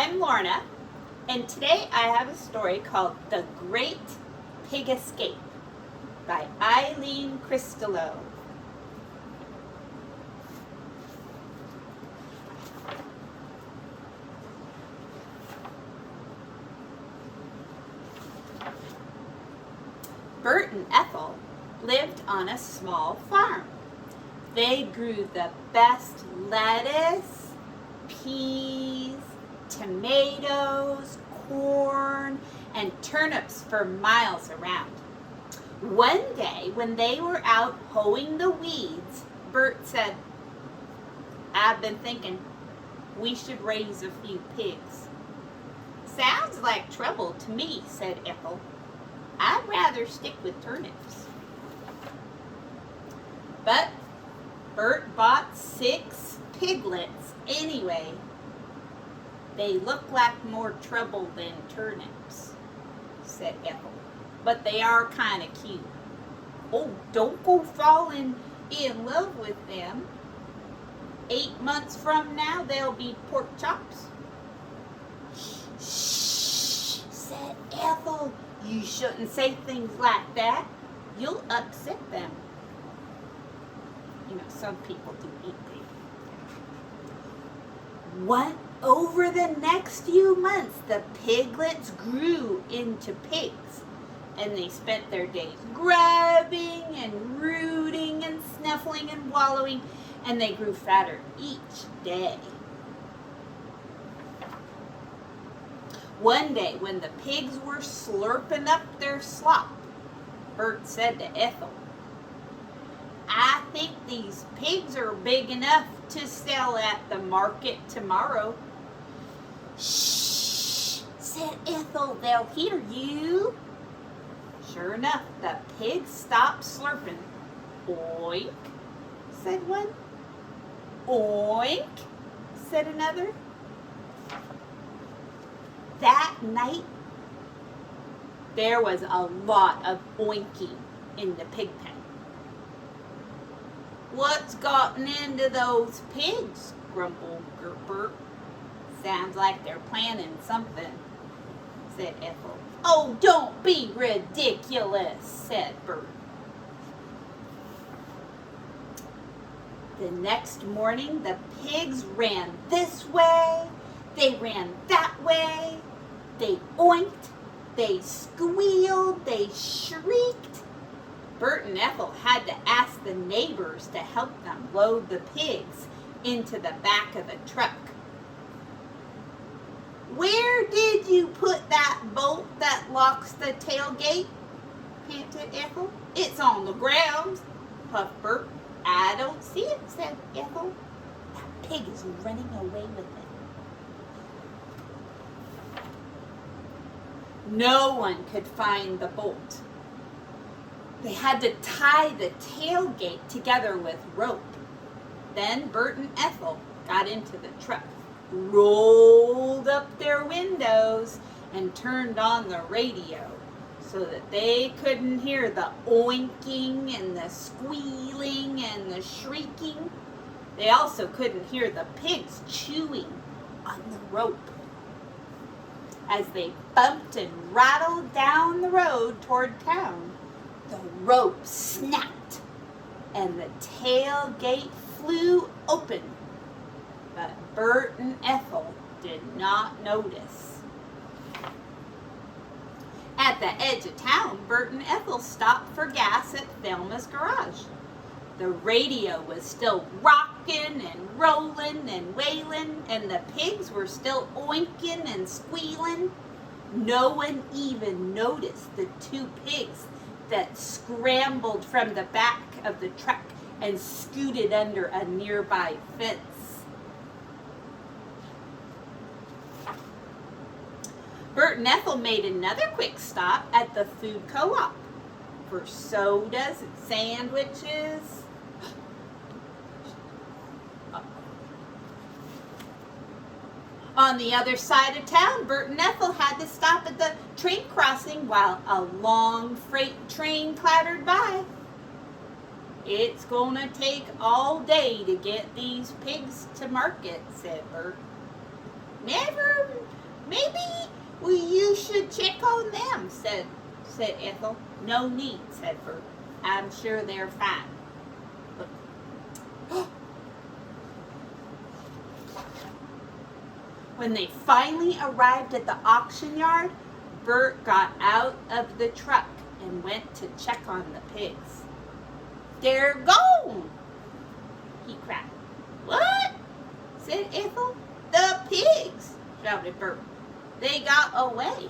I'm Lorna, and today I have a story called The Great Pig Escape by Eileen Cristello. Bert and Ethel lived on a small farm. They grew the best lettuce, peas, tomatoes, corn, and turnips for miles around. One day, when they were out hoeing the weeds, Bert said, "I've been thinking we should raise a few pigs." "Sounds like trouble to me," said Ethel. "I'd rather stick with turnips." But Bert bought 6 piglets anyway. "They look like more trouble than turnips," said Ethel, "but they are kind of cute." "Oh, don't go falling in love with them. 8 months from now, they'll be pork chops." "Shh," said Ethel. "You shouldn't say things like that. You'll upset them." You know, some people do eat pig. Over the next few months, the piglets grew into pigs, and they spent their days grubbing and rooting and snuffling and wallowing, and they grew fatter each day. One day, when the pigs were slurping up their slop, Bert said to Ethel, "I think these pigs are big enough to sell at the market tomorrow." "Shh," said Ethel, "they'll hear you." Sure enough, the pigs stopped slurping. "Oink," said one. "Oink," said another. That night, there was a lot of oinking in the pig pen. "What's gotten into those pigs?" grumbled Bert. "Sounds like they're planning something," said Ethel. "Oh, don't be ridiculous," said Bert. The next morning, the pigs ran this way, they ran that way, they oinked, they squealed, they shrieked. Bert and Ethel had to ask the neighbors to help them load the pigs into the back of the truck. "Where did you put that bolt that locks the tailgate?" panted Ethel. "It's on the ground," puffed Bert. "I don't see it," said Ethel. "That pig is running away with it." No one could find the bolt. They had to tie the tailgate together with rope. Then Bert and Ethel got into the truck, rolled up their windows, and turned on the radio so that they couldn't hear the oinking and the squealing and the shrieking. They also couldn't hear the pigs chewing on the rope. As they bumped and rattled down the road toward town, the rope snapped and the tailgate flew open. But Bert and Ethel did not notice. At the edge of town, Bert and Ethel stopped for gas at Thelma's garage. The radio was still rocking and rolling and wailing, and the pigs were still oinking and squealing. No one even noticed the 2 pigs that scrambled from the back of the truck and scooted under a nearby fence. Bert and Ethel made another quick stop at the food co-op for sodas and sandwiches. On the other side of town, Bert and Ethel had to stop at the train crossing while a long freight train clattered by. "It's gonna take all day to get these pigs to market," said Bert. Maybe you should check on them, said Ethel. No need, said Bert. I'm sure they're fine. Look. When they finally arrived at the auction yard, Bert got out of the truck and went to check on the pigs. They're gone, he cried. What? Said Ethel. The pigs, shouted Bert. They got away.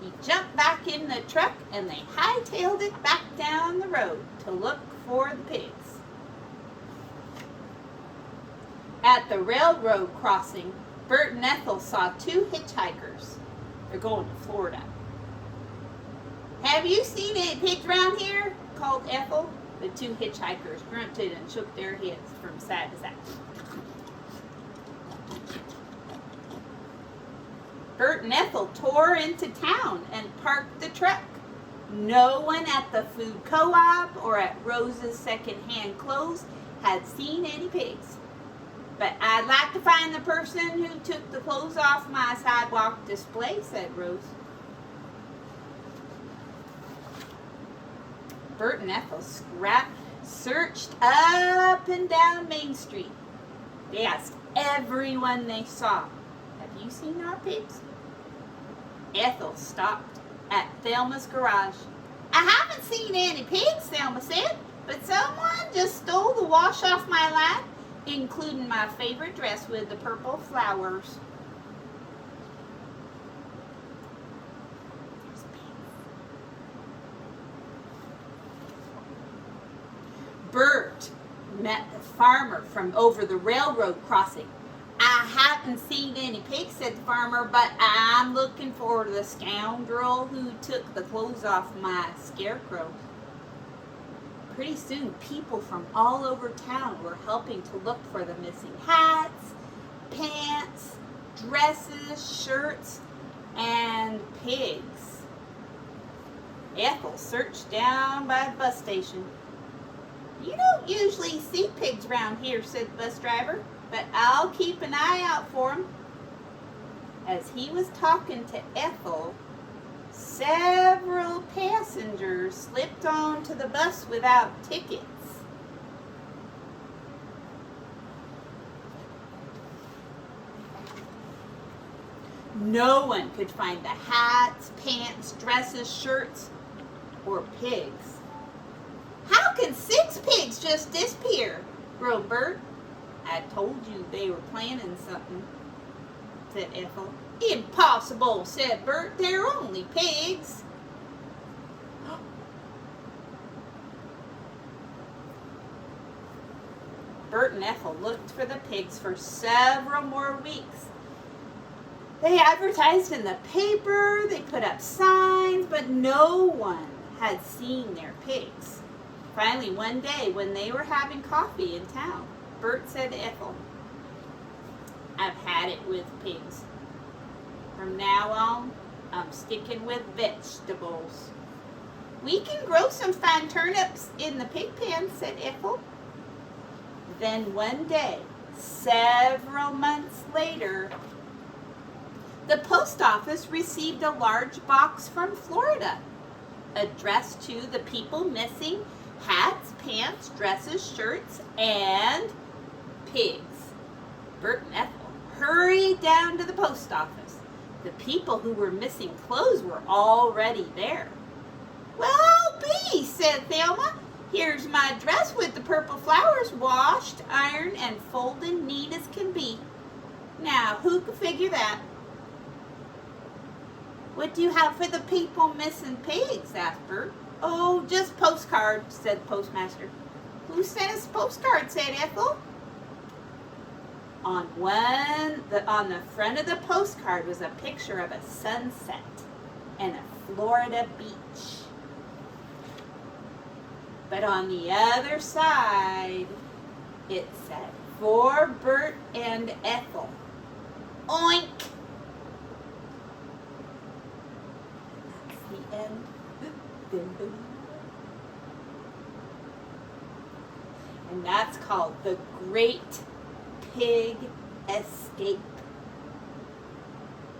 He jumped back in the truck and they hightailed it back down the road to look for the pigs. At the railroad crossing, Bert and Ethel saw two hitchhikers. They're going to Florida. Have you seen any pigs around here? Called Ethel. The two hitchhikers grunted and shook their heads from side to side. Bert and Ethel tore into town and parked the truck. No one at the food co-op or at Rose's second-hand clothes had seen any pigs. But I'd like to find the person who took the clothes off my sidewalk display, said Rose. Bert and Ethel searched up and down Main Street. They asked everyone they saw, have you seen our pigs? Ethel stopped at Thelma's garage. I haven't seen any pigs, Thelma said, but someone just stole the wash off my line, including my favorite dress with the purple flowers. Bert met the farmer from over the railroad crossing. I haven't seen any pigs, said the farmer, but I'm looking for the scoundrel who took the clothes off my scarecrow. Pretty soon, people from all over town were helping to look for the missing hats, pants, dresses, shirts, and pigs. Ethel searched down by the bus station. You don't usually see pigs around here, said the bus driver, but I'll keep an eye out for them. As he was talking to Ethel, several passengers slipped onto the bus without tickets. No one could find the hats, pants, dresses, shirts, or pigs. How can 6 pigs just disappear? Growled Bert. I told you they were planning something, said Ethel. Impossible, said Bert. They're only pigs. Bert and Ethel looked for the pigs for several more weeks. They advertised in the paper, they put up signs, but no one had seen their pigs. Finally, one day when they were having coffee in town, Bert said to Ethel, I've had it with pigs. From now on, I'm sticking with vegetables. We can grow some fine turnips in the pig pen, said Ethel. Then one day, several months later, the post office received a large box from Florida, addressed to the people missing hats, pants, dresses, shirts, and pigs. Bert and Ethel hurried down to the post office. The people who were missing clothes were already there. Well, I'll be, said Thelma. Here's my dress with the purple flowers, washed, ironed, and folded neat as can be. Now, who could figure that? What do you have for the people missing pigs? Asked Bert. Oh, just postcards, said the postmaster. Who sent us postcards? Said Ethel. On the front of the postcard was a picture of a sunset and a Florida beach. But on the other side, it said, for Bert and Ethel. Oink! That's the end. And that's called The Great Pig Escape.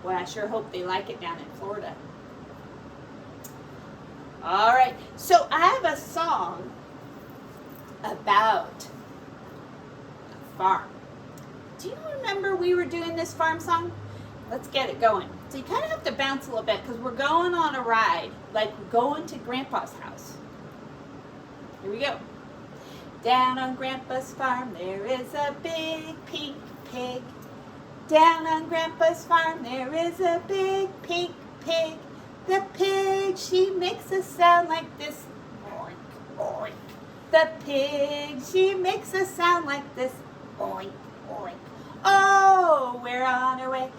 Boy, I sure hope they like it down in Florida. All right, so I have a song about a farm. Do you remember we were doing this farm song? Let's get it going. So you kind of have to bounce a little bit because we're going on a ride, like we're going to Grandpa's house. Here we go. Down on Grandpa's farm there is a big pink pig. Down on Grandpa's farm there is a big pink pig. The pig, she makes a sound like this. Oink, oink. The pig, she makes a sound like this. Oink, oink. Oh, we're on our way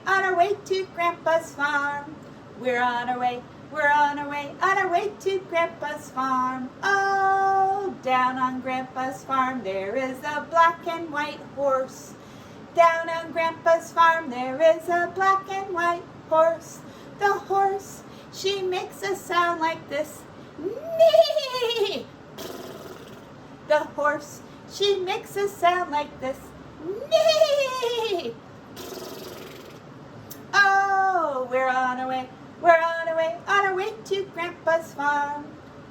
on our way to Grandpa's farm. We're on our way on our way to Grandpa's farm. Oh, down on Grandpa's farm there is a black and white horse. Down on Grandpa's farm there is a black and white horse. The horse, she makes a sound like this. Nee! The horse, she makes a sound like this. Nee! Oh, we're on our way on our way to Grandpa's farm.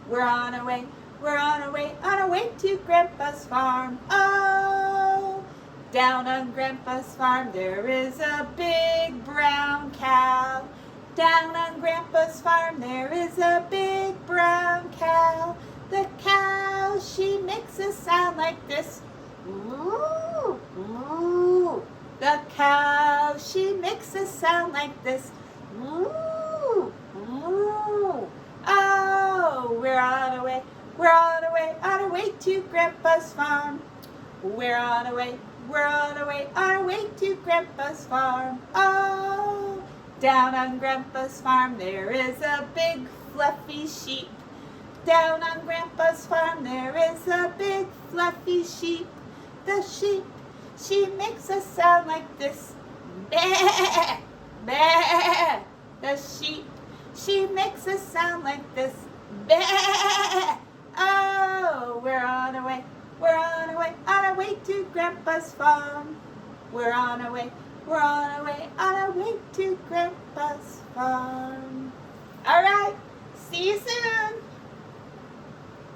We're on our way on our way to Grandpa's farm. Oh, down on Grandpa's farm there is a big brown cow. Down on Grandpa's farm there is a big brown cow. The cow, she makes a sound like this. Moo, moo. The cow, she makes a sound like this. Moo, moo. Oh, we're on our way on our way to Grandpa's farm. We're on our way on our way to Grandpa's farm. Oh, down on Grandpa's farm there is a big fluffy sheep. Down on Grandpa's farm there is a big fluffy sheep. The sheep, she makes a sound like this. Bah, bah. The sheep, she makes a sound like this. Bah. Oh, we're on our way on our way to Grandpa's farm. We're on our way on our way to Grandpa's farm. All right, see you soon.